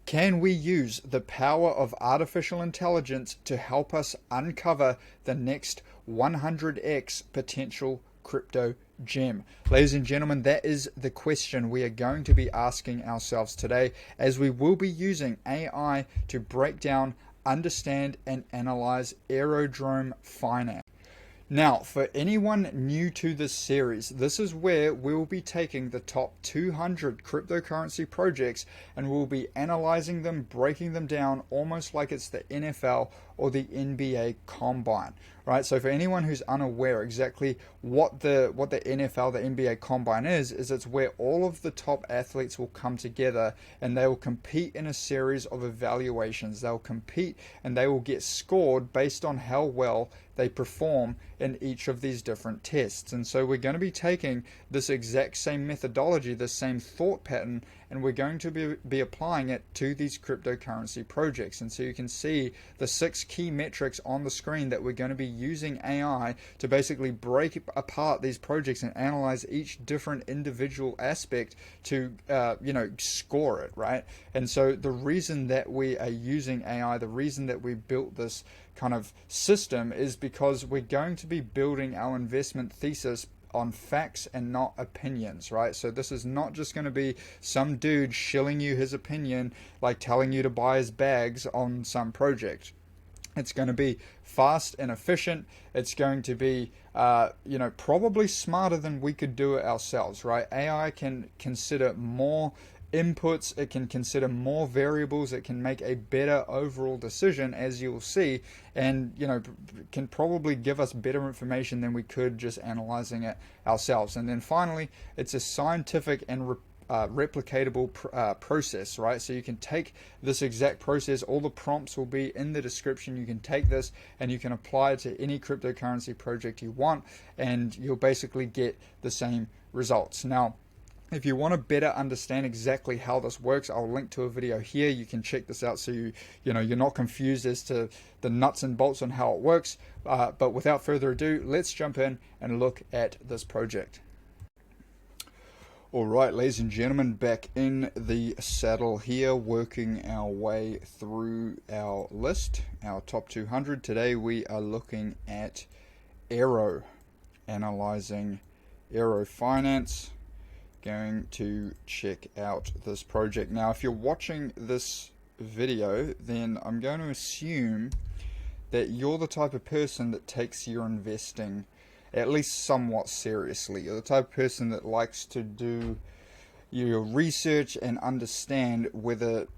Can we use the power of artificial intelligence to help us uncover the next 100x potential crypto gem? Ladies and gentlemen, that is the question we are going to be asking ourselves today, as we will be using AI to break down, understand, and analyze Aerodrome finance. Now, for anyone new to this series, this is where we'll be taking the top 200 cryptocurrency projects and we'll be analyzing them, breaking them down almost like it's the NFL or the NBA Combine, right? So for anyone who's unaware exactly what the NFL, the NBA Combine is it's where all of the top athletes will come together and they will compete in a series of evaluations. They'll compete and they will get scored based on how well they perform in each of these different tests. And so we're going to be taking this exact same methodology, this same thought pattern, and we're going to be applying it to these cryptocurrency projects. And so you can see the 6 key metrics on the screen that we're going to be using AI to basically break apart these projects and analyze each different individual aspect to score it, right? And so the reason that we are using AI, the reason that we built this kind of system, is because we're going to be building our investment thesis on facts and not opinions, right? So this is not just going to be some dude shilling you his opinion, like telling you to buy his bags on some project. It's going to be fast and efficient. It's going to be, probably smarter than we could do it ourselves, right? AI can consider more inputs, it can consider more variables, it can make a better overall decision, as you will see, and can probably give us better information than we could just analyzing it ourselves. And then finally, it's a scientific and replicatable process, right? So you can take this exact process, all the prompts will be in the description. You can take this and you can apply it to any cryptocurrency project you want, and you'll basically get the same results. Now, if you want to better understand exactly how this works, I'll link to a video here. You can check this out so you're not confused as to the nuts and bolts on how it works. But without further ado, let's jump in and look at this project. All right, ladies and gentlemen, back in the saddle here, working our way through our list, our top 200. Today we are looking at AERO, analyzing AERO Finance. Going to check out this project. Now, if you're watching this video, then I'm going to assume that you're the type of person that takes your investing at least somewhat seriously. You're the type of person that likes to do your research and understand whether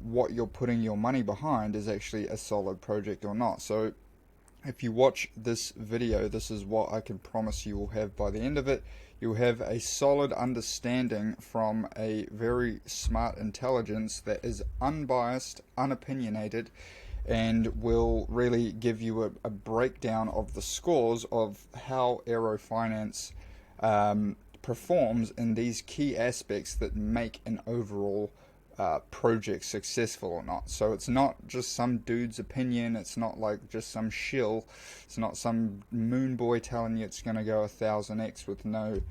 what you're putting your money behind is actually a solid project or not. So if you watch this video, this is what I can promise you will have by the end of it. You'll have a solid understanding from a very smart intelligence that is unbiased, unopinionated, and will really give you a breakdown of the scores of how AERO Finance performs in these key aspects that make an overall project successful or not. So it's not just some dude's opinion, it's not like just some shill, it's not some moon boy telling you it's going to go 1000x with no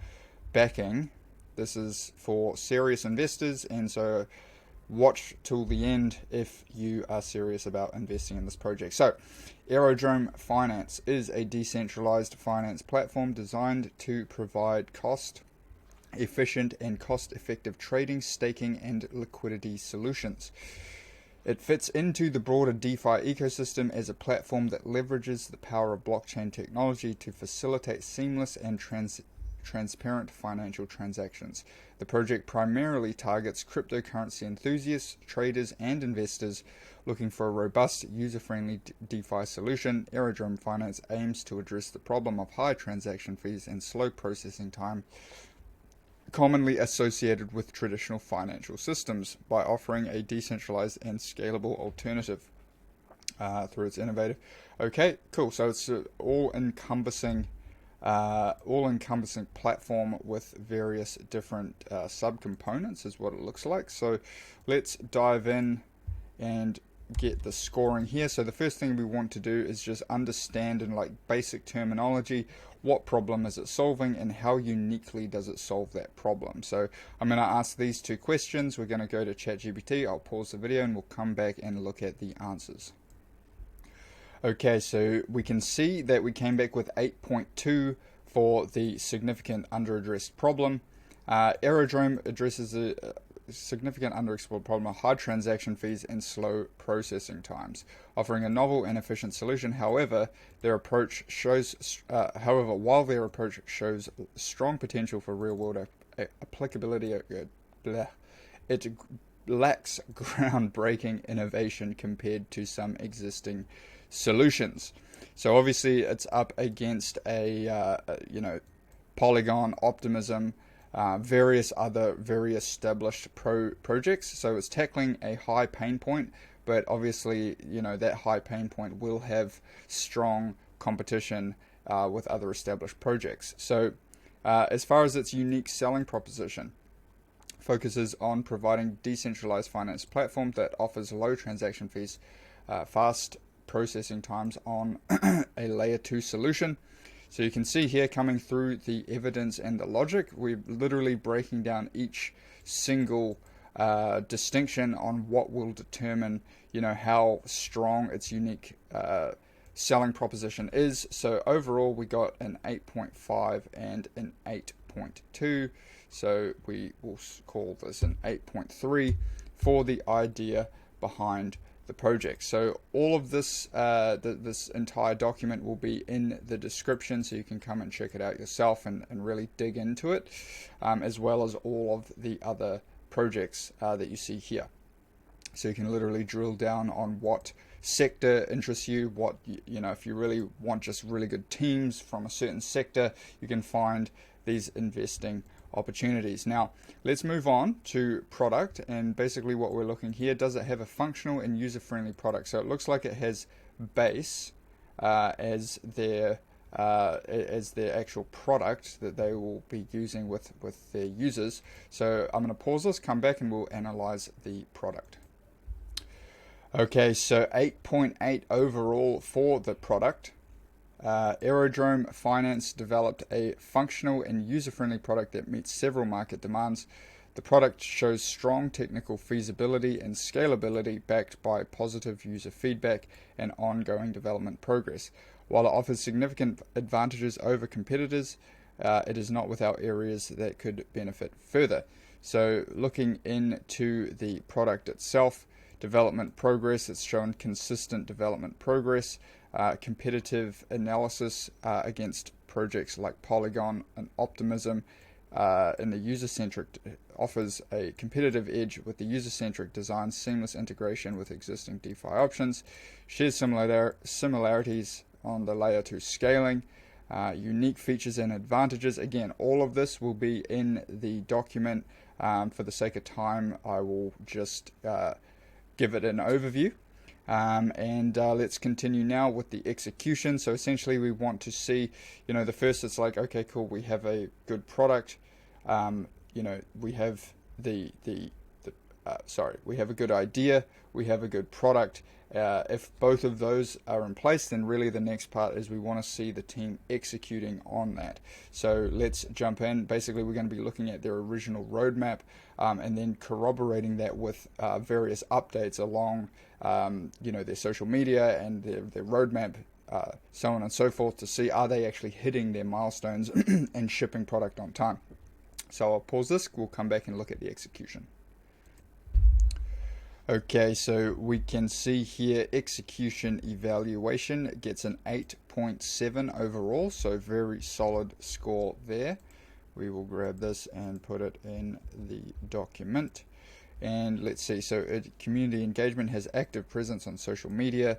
backing. This is for serious investors, and so watch till the end if you are serious about investing in this project. So Aerodrome Finance is a decentralized finance platform designed to provide efficient and cost-effective trading, staking, and liquidity solutions. It fits into the broader DeFi ecosystem as a platform that leverages the power of blockchain technology to facilitate seamless and transparent financial transactions. The project primarily targets cryptocurrency enthusiasts, traders, and investors looking for a robust, user-friendly DeFi solution. Aerodrome Finance aims to address the problem of high transaction fees and slow processing time commonly associated with traditional financial systems by offering a decentralized and scalable alternative through its innovative. Okay, cool. So it's an all-encompassing platform with various different subcomponents is what it looks like. So let's dive in and get the scoring here. So the first thing we want to do is just understand in like basic terminology, what problem is it solving and how uniquely does it solve that problem. So I'm going to ask these two questions. We're going to go to ChatGPT. I'll pause the video and we'll come back and look at the answers. Okay, so we can see that we came back with 8.2 for the significant under-addressed problem. Aerodrome addresses a significant underexplored problem of high transaction fees and slow processing times, offering a novel and efficient solution. However, while their approach shows strong potential for real-world applicability, it lacks groundbreaking innovation compared to some existing solutions. So obviously, it's up against a Polygon, Optimism, various other very established projects. So it's tackling a high pain point, but obviously, that high pain point will have strong competition with other established projects. So as far as its unique selling proposition, focuses on providing decentralized finance platform that offers low transaction fees, fast processing times on a layer 2 solution. So you can see here coming through the evidence and the logic, we're literally breaking down each single distinction on what will determine, how strong its unique selling proposition is. So overall, we got an 8.5 and an 8.2. So we will call this an 8.3 for the idea behind the project. So all of this, this entire document will be in the description, so you can come and check it out yourself and really dig into it, as well as all of the other projects that you see here. So you can literally drill down on what sector interests you, what, if you really want just really good teams from a certain sector, you can find these investing opportunities. Now let's move on to product, and basically what we're looking here, does it have a functional and user-friendly product? So it looks like it has base as their actual product that they will be using with their users. So I'm going to pause this, come back, and we'll analyze the product. Okay, so 8.8 overall for the product. Aerodrome Finance developed a functional and user-friendly product that meets several market demands. The product shows strong technical feasibility and scalability backed by positive user feedback and ongoing development progress. While it offers significant advantages over competitors, it is not without areas that could benefit further. So looking into the product itself, development progress, it's shown consistent development progress. Competitive analysis against projects like Polygon and Optimism, and the user-centric offers a competitive edge with the user-centric design, seamless integration with existing DeFi options, shares similarities on the layer 2 scaling, unique features and advantages. Again, all of this will be in the document. For the sake of time, I will just give it an overview. Let's continue now with the execution. So essentially we want to see, the first, it's like, okay, cool, we have a good product, we have we have a good idea, we have a good product. If both of those are in place, then really the next part is we want to see the team executing on that. So let's jump in. Basically, we're going to be looking at their original roadmap, and then corroborating that with various updates along their social media and their roadmap, so on and so forth, to see are they actually hitting their milestones and shipping product on time. So I'll pause this, we'll come back and look at the execution. Okay, so we can see here execution evaluation gets an 8.7 overall, so very solid score there. We will grab this and put it in the document. And let's see, so community engagement has active presence on social media,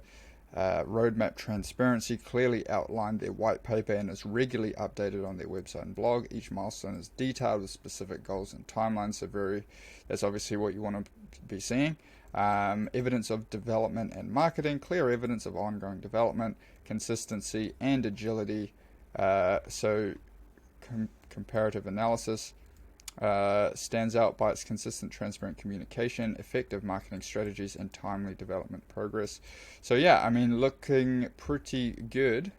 roadmap transparency, clearly outlined their white paper and is regularly updated on their website and blog. Each milestone is detailed with specific goals and timelines, so that's obviously what you want to be seeing. Evidence of development and marketing, clear evidence of ongoing development, consistency and agility, comparative analysis, Stands out by its consistent, transparent communication, effective marketing strategies, and timely development progress. So yeah, I mean, looking pretty good.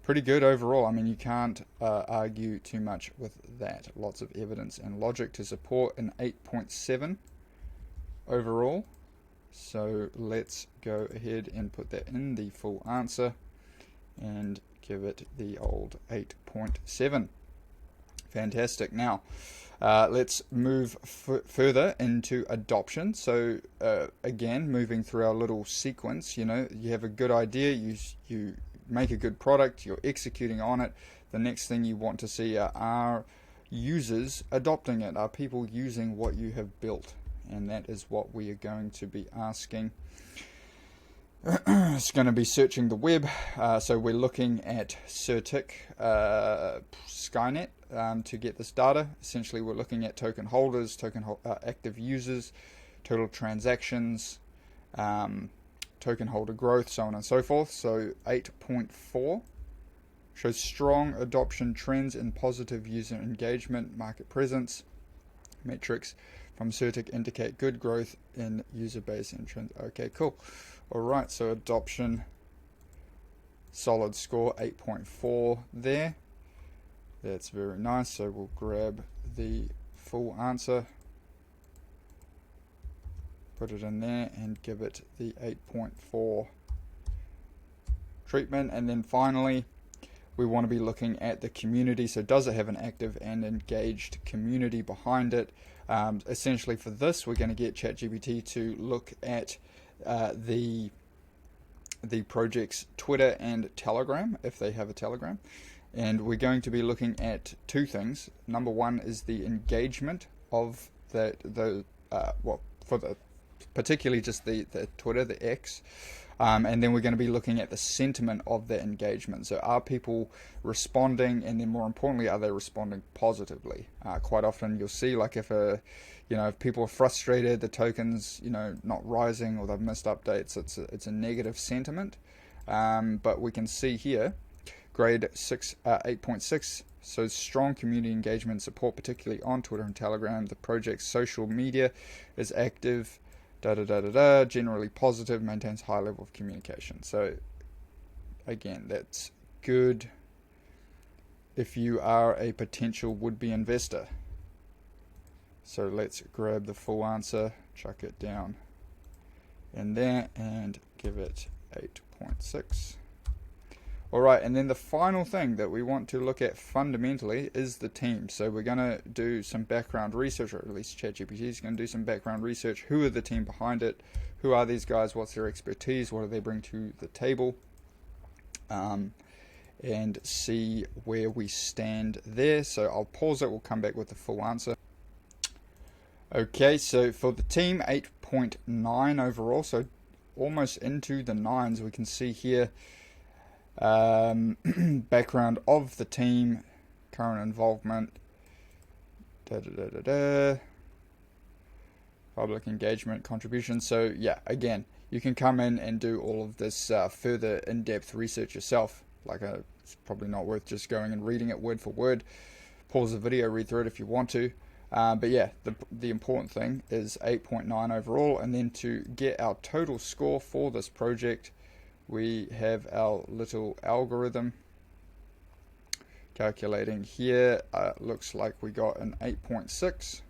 Pretty good overall. I mean, you can't argue too much with that. Lots of evidence and logic to support an 8.7 overall. So let's go ahead and put that in the full answer and give it the old 8.7. Fantastic. Now, let's move further into adoption. So again, moving through our little sequence, you have a good idea, you make a good product, you're executing on it. The next thing you want to see are users adopting it, are people using what you have built. And that is what we are going to be asking. It's going to be searching the web. So we're looking at Certic, Skynet to get this data. Essentially, we're looking at token holders, active users, total transactions, token holder growth, so on and so forth. So 8.4 shows strong adoption trends in positive user engagement, market presence. Metrics from Certic indicate good growth in user base and trends. Okay, cool. All right, so adoption, solid score, 8.4 there. That's very nice. So we'll grab the full answer, put it in there, and give it the 8.4 treatment. And then finally, we want to be looking at the community. So does it have an active and engaged community behind it? Essentially for this, we're going to get ChatGPT to look at the project's Twitter and Telegram, if they have a Telegram. And we're going to be looking at two things. Number one is the engagement of particularly just the Twitter, the X. And then we're going to be looking at the sentiment of that engagement. So are people responding, and then more importantly, are they responding positively? Quite often you'll see, like if people are frustrated, the token's not rising, or they've missed updates, it's a negative sentiment. But we can see here, grade 8.6. So strong community engagement support, particularly on Twitter and Telegram. The project's social media is active. Generally positive, maintains high level of communication. So again, that's good if you are a potential would-be investor. So let's grab the full answer, chuck it down in there, and give it 8.6. All right, and then the final thing that we want to look at fundamentally is the team. So we're going to do some background research, or at least ChatGPT is going to do some background research. Who are the team behind it? Who are these guys? What's their expertise? What do they bring to the table? And see where we stand there. So I'll pause it. We'll come back with the full answer. Okay, so for the team, 8.9 overall. So almost into the nines. We can see here background of the team, current involvement, public engagement, contribution. So yeah, again, you can come in and do all of this further in-depth research yourself. It's probably not worth just going and reading it word for word. Pause the video, read through it if you want to. But yeah, the important thing is 8.9 overall, and then to get our total score for this project, we have our little algorithm calculating here. Looks like we got an 8.6.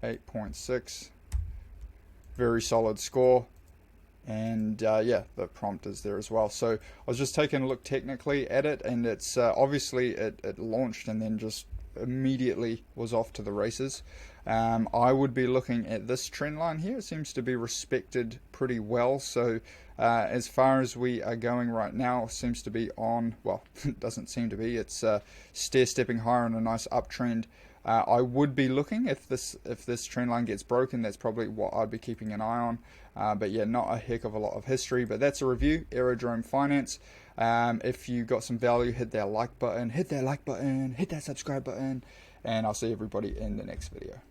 8.6. Very solid score. And yeah, the prompt is there as well. So I was just taking a look technically at it, and it's obviously it launched and then just immediately was off to the races. I would be looking at this trend line here. It seems to be respected pretty well. So as far as we are going right now, seems to be on, well, it doesn't seem to be, it's stair-stepping higher on a nice uptrend. I would be looking, if this trend line gets broken, that's probably what I'd be keeping an eye on. But yeah, not a heck of a lot of history, but that's a review, Aerodrome Finance. If you got some value, hit that like button, hit that subscribe button, and I'll see everybody in the next video.